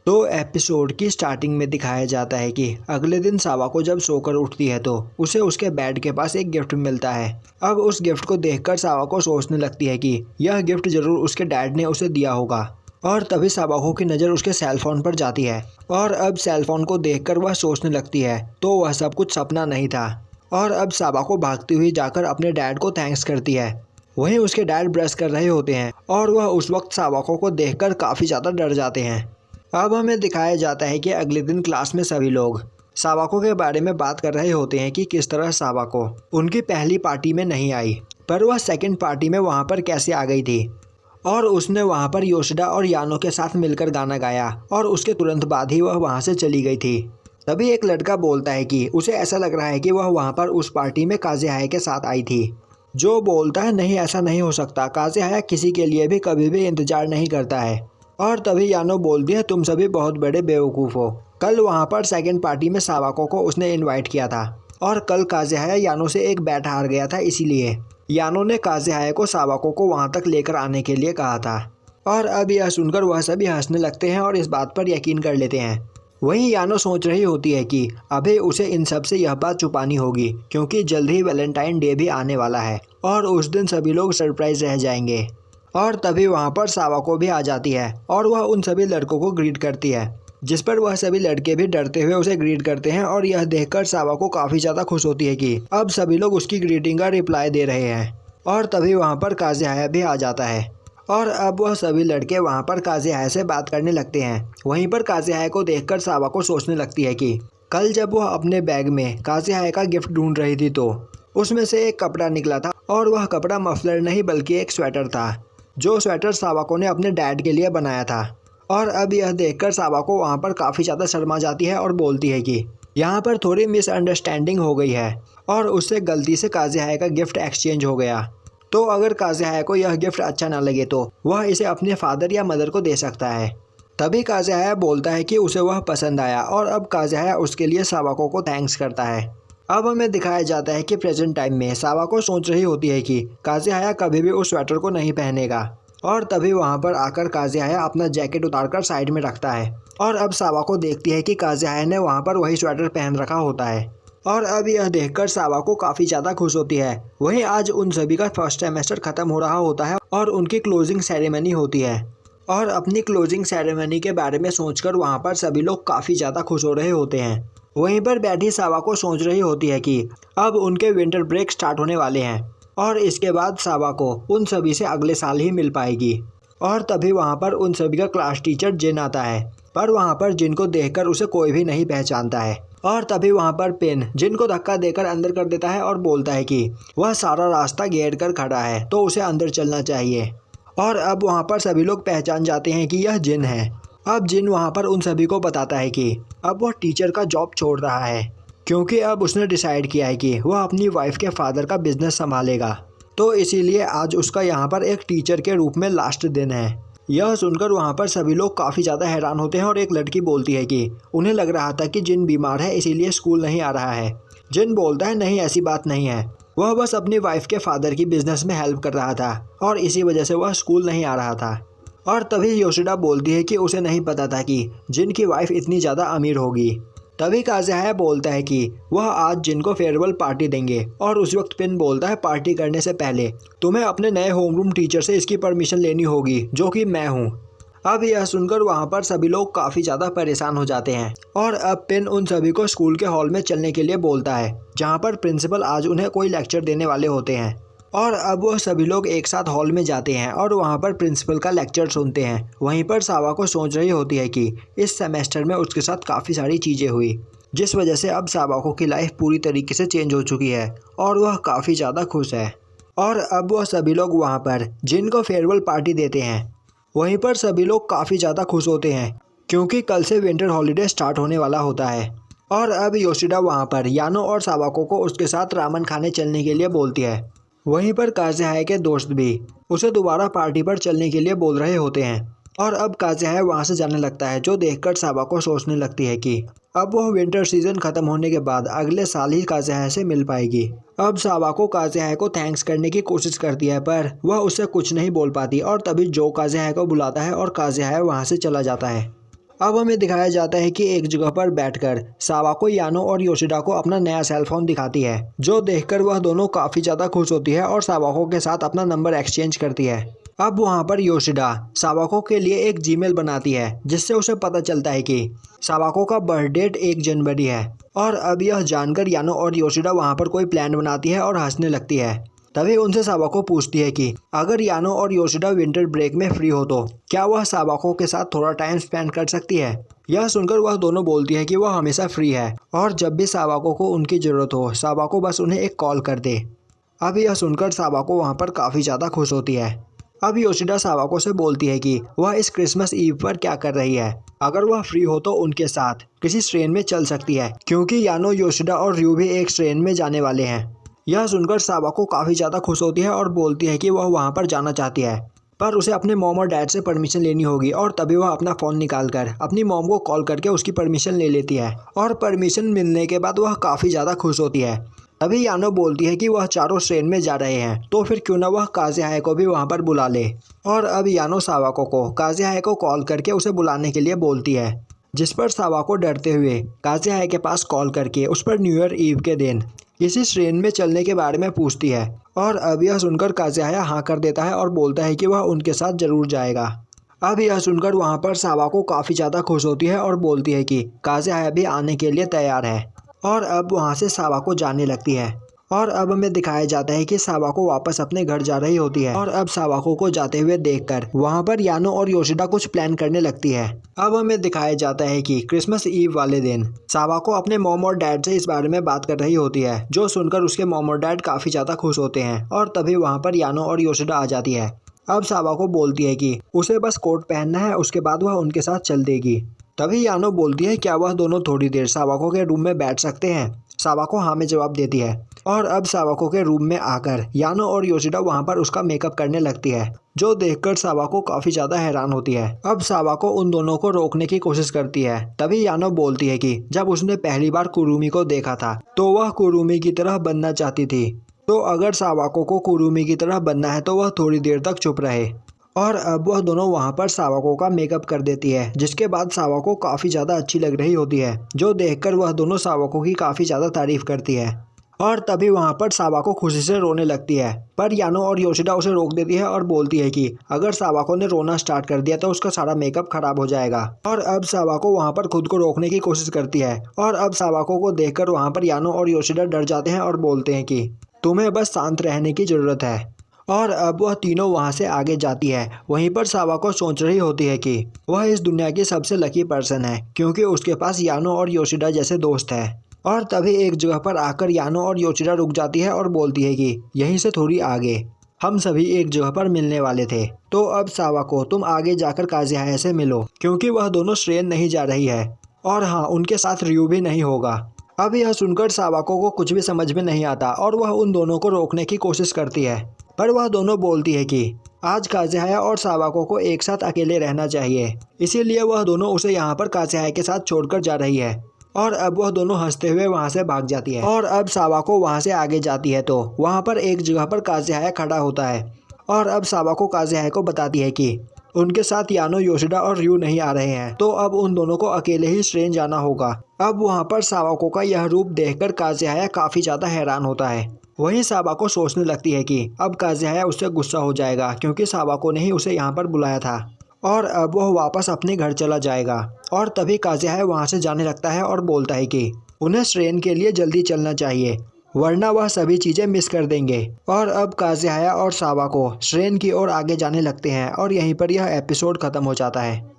तो एपिसोड की स्टार्टिंग में दिखाया जाता है कि अगले दिन सावाको जब सोकर उठती है तो उसे उसके बेड के पास एक गिफ्ट मिलता है। अब उस गिफ्ट को देखकर सावाको सोचने लगती है कि यह गिफ्ट जरूर उसके डैड ने उसे दिया होगा। और तभी सावाको की नज़र उसके सेलफोन पर जाती है और अब सेलफोन को देखकर वह सोचने लगती है तो वह सब कुछ सपना नहीं था। और अब सावाको भागती हुई जाकर अपने डैड को थैंक्स करती है। वहीं उसके डैड ब्रश कर रहे होते हैं और वह उस वक्त सावाको को देखकर काफ़ी ज़्यादा डर जाते हैं। अब हमें दिखाया जाता है कि अगले दिन क्लास में सभी लोग सावाको के बारे में बात कर रहे होते हैं कि किस तरह सावाको उनकी पहली पार्टी में नहीं आई पर वह सेकंड पार्टी में वहां पर कैसे आ गई थी। और उसने वहां पर योशिडा और यानो के साथ मिलकर गाना गाया और उसके तुरंत बाद ही वह वहां से चली गई थी। तभी एक लड़का बोलता है कि उसे ऐसा लग रहा है कि वह वहां पर उस पार्टी में काज़ेहाया के साथ आई थी। जो बोलता है नहीं ऐसा नहीं हो सकता, काज़ेहाया किसी के लिए भी कभी भी इंतजार नहीं करता है। और तभी यानो बोलती है तुम सभी बहुत बड़े बेवकूफ़ हो। कल वहाँ पर सेकंड पार्टी में सावाको को उसने इनवाइट किया था और कल काज़ेहाया यानो से एक बैट हार गया था, इसीलिए यानो ने काज़ेहाया को सावाको को वहाँ तक लेकर आने के लिए कहा था। और अब यह सुनकर वह सभी हंसने लगते हैं और इस बात पर यकीन कर लेते हैं। वहीं यानो सोच रही होती है कि अभी उसे इन सब से यह बात छुपानी होगी क्योंकि जल्द ही वैलेंटाइन डे भी आने वाला है और उस दिन सभी लोग सरप्राइज रह जाएंगे। और तभी वहाँ पर सावाको भी आ जाती है और वह उन सभी लड़कों को ग्रीट करती है, जिस पर वह सभी लड़के भी डरते हुए उसे ग्रीट करते हैं। और यह देखकर सावाको काफ़ी ज़्यादा खुश होती है कि अब सभी लोग उसकी ग्रीटिंग का रिप्लाई दे रहे हैं। और तभी वहाँ पर काज़ेहाया भी आ जाता है और अब वह सभी लड़के वहाँ पर काज़ेहाया से बात करने लगते हैं। वहीं पर काज़ेहाया को देखकर सावाको सोचने लगती है कि कल जब वह अपने बैग में काज़ेहाया का गिफ्ट ढूंढ रही थी तो उसमें से एक कपड़ा निकला था और वह कपड़ा मफलर नहीं बल्कि एक स्वेटर था, जो स्वेटर सावाको ने अपने डैड के लिए बनाया था। और अब यह देखकर सावाको वहाँ पर काफ़ी ज़्यादा शर्मा जाती है और बोलती है कि यहाँ पर थोड़ी मिसअंडरस्टैंडिंग हो गई है और उससे गलती से काज़ेहाया का गिफ्ट एक्सचेंज हो गया। तो अगर काज़ेहाया को यह गिफ्ट अच्छा ना लगे तो वह इसे अपने फादर या मदर को दे सकता है। तभी काज़ेहाया बोलता है कि उसे वह पसंद आया और अब काज़ेहाया उसके लिए सावाको को थैंक्स करता है। अब हमें दिखाया जाता है कि प्रेजेंट टाइम में सावाको सोच रही होती है कि काज़ेहाया कभी भी उस स्वेटर को नहीं पहनेगा। और तभी वहाँ पर आकर काज़ेहाया अपना जैकेट उतारकर साइड में रखता है और अब सावाको देखती है कि काज़ेहाया ने वहाँ पर वही स्वेटर पहन रखा होता है। और अब यह देखकर सावाको काफ़ी ज़्यादा खुश होती है। वहीं आज उन सभी का फर्स्ट सेमेस्टर ख़त्म हो रहा होता है और उनकी क्लोजिंग सेरेमनी होती है। और अपनी क्लोजिंग सेरेमनी के बारे में सोचकर वहाँ पर सभी लोग काफ़ी ज़्यादा खुश हो रहे होते हैं। वहीं पर बैठी सावाको सोच रही होती है कि अब उनके विंटर ब्रेक स्टार्ट होने वाले हैं और इसके बाद सावाको उन सभी से अगले साल ही मिल पाएगी। और तभी वहाँ पर उन सभी का क्लास टीचर जिन आता है, पर वहाँ पर जिन को देखकर उसे कोई भी नहीं पहचानता है। और तभी वहाँ पर पेन जिन को धक्का देकर अंदर कर देता है और बोलता है कि वह सारा रास्ता घेर कर खड़ा है तो उसे अंदर चलना चाहिए। और अब वहाँ पर सभी लोग पहचान जाते हैं कि यह जिन है। अब जिन वहाँ पर उन सभी को बताता है कि अब वह टीचर का जॉब छोड़ रहा है क्योंकि अब उसने डिसाइड किया है कि वह अपनी वाइफ के फादर का बिजनेस संभालेगा, तो इसीलिए आज उसका यहाँ पर एक टीचर के रूप में लास्ट दिन है। यह सुनकर वहाँ पर सभी लोग काफ़ी ज़्यादा हैरान होते हैं और एक लड़की बोलती है कि उन्हें लग रहा था कि जिन बीमार है इसीलिए स्कूल नहीं आ रहा है। जिन बोलता है नहीं ऐसी बात नहीं है, वह बस अपनी वाइफ के फादर की बिजनेस में हेल्प कर रहा था और इसी वजह से वह स्कूल नहीं आ रहा था। और तभी योशिडा बोलती है कि उसे नहीं पता था कि जिन की वाइफ इतनी ज़्यादा अमीर होगी। तभी काज़ेहाया बोलता है कि वह आज जिन को फेयरवेल पार्टी देंगे और उस वक्त पिन बोलता है पार्टी करने से पहले तुम्हें अपने नए होमरूम टीचर से इसकी परमिशन लेनी होगी, जो कि मैं हूँ। अब यह सुनकर वहाँ पर सभी लोग काफ़ी ज़्यादा परेशान हो जाते हैं और अब पिन उन सभी को स्कूल के हॉल में चलने के लिए बोलता है जहाँ पर प्रिंसिपल आज उन्हें कोई लेक्चर देने वाले होते हैं। और अब वह सभी लोग एक साथ हॉल में जाते हैं और वहाँ पर प्रिंसिपल का लेक्चर सुनते हैं। वहीं पर सावाको सोच रही होती है कि इस सेमेस्टर में उसके साथ काफ़ी सारी चीज़ें हुई जिस वजह से अब सावाको की लाइफ पूरी तरीके से चेंज हो चुकी है और वह काफ़ी ज़्यादा खुश है। और अब वह सभी लोग वहाँ पर जिन को फेयरवेल पार्टी देते हैं। वहीं पर सभी लोग काफ़ी ज़्यादा खुश होते हैं क्योंकि कल से विंटर हॉलीडे स्टार्ट होने वाला होता है। और अब योशिडा वहाँ पर यानो और सावाको को उसके साथ रामन खाने चलने के लिए बोलती है। वहीं पर काज़ेहाया के दोस्त भी उसे दोबारा पार्टी पर चलने के लिए बोल रहे होते हैं। और अब काज़ेहाया वहाँ से जाने लगता है, जो देखकर सावाको सोचने लगती है कि अब वह विंटर सीजन खत्म होने के बाद अगले साल ही काज़ेहाया से मिल पाएगी। अब सावाको काज़ेहाया को थैंक्स करने की कोशिश करती है पर वह उससे कुछ नहीं बोल पाती। और तभी जो काज़ेहाया को बुलाता है और काज़ेहाया वहाँ से चला जाता है। अब हमें दिखाया जाता है कि एक जगह पर बैठकर सावाको यानो और योशिडा को अपना नया सेल फोन दिखाती है, जो देखकर वह दोनों काफी ज्यादा खुश होती है और सावाको के साथ अपना नंबर एक्सचेंज करती है। अब वहाँ पर योशिडा सावाको के लिए एक जीमेल बनाती है, जिससे उसे पता चलता है कि सावाको का बर्थ डेट 1 जनवरी है। और अब यह जानकर यानो और योशिडा वहाँ पर कोई प्लान बनाती है और हंसने लगती है। तभी उनसे सावाको पूछती है कि अगर यानो और योशिडा विंटर ब्रेक में फ्री हो तो क्या वह सावाको के साथ थोड़ा टाइम स्पेंड कर सकती है। यह सुनकर वह दोनों बोलती है कि वह हमेशा फ्री है और जब भी सावाको को उनकी जरूरत हो सावाको बस उन्हें एक कॉल कर दे। अब यह सुनकर सावाको वहाँ पर काफ़ी ज़्यादा खुश होती है। अब योशिडा सावाको से बोलती है कि वह इस क्रिसमस ईव पर क्या कर रही है। अगर वह फ्री हो तो उनके साथ किसी ट्रेन में चल सकती है, क्योंकि यानो, योशिडा और रयू भी एक ट्रेन में जाने वाले हैं। यह सुनकर सावाको काफ़ी ज़्यादा खुश होती है और बोलती है कि वह वहाँ पर जाना चाहती है, पर उसे अपने मॉम और डैड से परमिशन लेनी होगी। और तभी वह अपना फ़ोन निकालकर अपनी मॉम को कॉल करके उसकी परमिशन ले लेती है और परमिशन मिलने के बाद वह काफ़ी ज़्यादा खुश होती है। तभी यानो बोलती है कि वह चारों ट्रेन में जा रहे हैं, तो फिर क्यों ना वह काज़ेहाये को भी वहाँ पर बुला ले। और अब यानो सावाको को काज़ेहाये को कॉल करके उसे बुलाने के लिए बोलती है, जिस पर सावाको डरते हुए काज़ेहाये के पास कॉल करके उस पर न्यू ईयर ईव के दिन इसी ट्रेन में चलने के बारे में पूछती है। और अब यह सुनकर काज़ेहाया हाँ कर देता है और बोलता है कि वह उनके साथ ज़रूर जाएगा। अब यह सुनकर वहाँ पर सावाको काफ़ी ज़्यादा खुश होती है और बोलती है कि काज़ेहाया भी आने के लिए तैयार है। और अब वहाँ से सावाको जाने लगती है। और अब हमें दिखाया जाता है कि सावाको वापस अपने घर जा रही होती है। और अब सावाको को जाते हुए देखकर वहाँ पर यानो और योशिडा कुछ प्लान करने लगती है। अब हमें दिखाया जाता है कि क्रिसमस ईव वाले दिन सावाको अपने मॉम और डैड से इस बारे में बात कर रही होती है, जो सुनकर उसके मॉम और डैड काफ़ी ज़्यादा खुश होते हैं। और तभी वहाँ पर यानो और योशिडा आ जाती है। अब सावाको बोलती है कि उसे बस कोट पहनना है, उसके बाद वह उनके साथ चल देगी। तभी यानो बोलती है क्या वह दोनों थोड़ी देर सावाको के रूम में बैठ सकते हैं। सावाको हाँ में जवाब देती है। और अब सावाको के रूम में आकर यानो और योशिडा वहाँ पर उसका मेकअप करने लगती है, जो देखकर सावाको काफ़ी ज़्यादा हैरान होती है। अब सावाको उन दोनों को रोकने की कोशिश करती है। तभी यानो बोलती है कि जब उसने पहली बार कुरुमी को देखा था तो वह कुरुमी की तरह बनना चाहती थी, तो अगर सावाको को कुरुमी की तरह बनना है तो वह थोड़ी देर तक चुप रहे। और अब वह दोनों वहाँ पर सावाको का मेकअप कर देती है, जिसके बाद सावाको काफ़ी ज़्यादा अच्छी लग रही होती है, जो देखकर वह दोनों सावाको की काफ़ी ज़्यादा तारीफ करती है। और तभी वहाँ पर सावाको खुशी से रोने लगती है, पर यानो और योशिडा उसे रोक देती है और बोलती है कि अगर सावाको ने रोना स्टार्ट कर दिया तो उसका सारा मेकअप खराब हो जाएगा। और अब सावाको वहाँ पर खुद को रोकने की कोशिश करती है। और अब सावाको को देखकर वहाँ पर यानो और योशिडा डर जाते हैं और बोलते हैं कि तुम्हें बस शांत रहने की ज़रूरत है। और अब वह तीनों वहाँ से आगे जाती है। वहीं पर सावाको सोच रही होती है कि वह इस दुनिया की सबसे लकी पर्सन है, क्योंकि उसके पास यानो और योशिडा जैसे दोस्त है। और तभी एक जगह पर आकर यानो और योशिडा रुक जाती है और बोलती है कि यहीं से थोड़ी आगे हम सभी एक जगह पर मिलने वाले थे, तो अब सावाको तुम आगे जाकर काज़ेहाया से मिलो, क्योंकि वह दोनों ट्रेन नहीं जा रही है। और हाँ, उनके साथ रयू भी नहीं होगा। अब यह सुनकर सावाको को कुछ भी समझ में नहीं आता और वह उन दोनों को रोकने की कोशिश करती है, पर वह दोनों बोलती है कि आज काज़ेहाया और सावाको को एक साथ अकेले रहना चाहिए, इसीलिए वह दोनों उसे यहाँ पर काज़ेहाया के साथ छोड़कर जा रही है। और अब वह दोनों हंसते हुए वहाँ से भाग जाती है। और अब सावाको वहाँ से आगे जाती है तो वहाँ पर एक जगह पर काज़ेहाया खड़ा होता है। और अब सावाको काज़ेहाया को बताती है कि उनके साथ यानो, योशिडा और रयू नहीं आ रहे हैं, तो अब उन दोनों को अकेले ही ट्रेन जाना होगा। अब वहाँ पर सावाको का यह रूप देखकर काज़ेहाया काफ़ी ज़्यादा हैरान होता है। वहीं सावाको सोचने लगती है कि अब काज़ेहाया उससे गुस्सा हो जाएगा, क्योंकि सावाको ने ही उसे यहाँ पर बुलाया था। और अब वह वापस अपने घर चला जाएगा। और तभी काज़ेहाया वहाँ से जाने लगता है और बोलता है कि उन्हें ट्रेन के लिए जल्दी चलना चाहिए, वरना वह सभी चीज़ें मिस कर देंगे। और अब काज़ेहाया और सावाको ट्रेन की ओर आगे जाने लगते हैं और यहीं पर यह एपिसोड ख़त्म हो जाता है।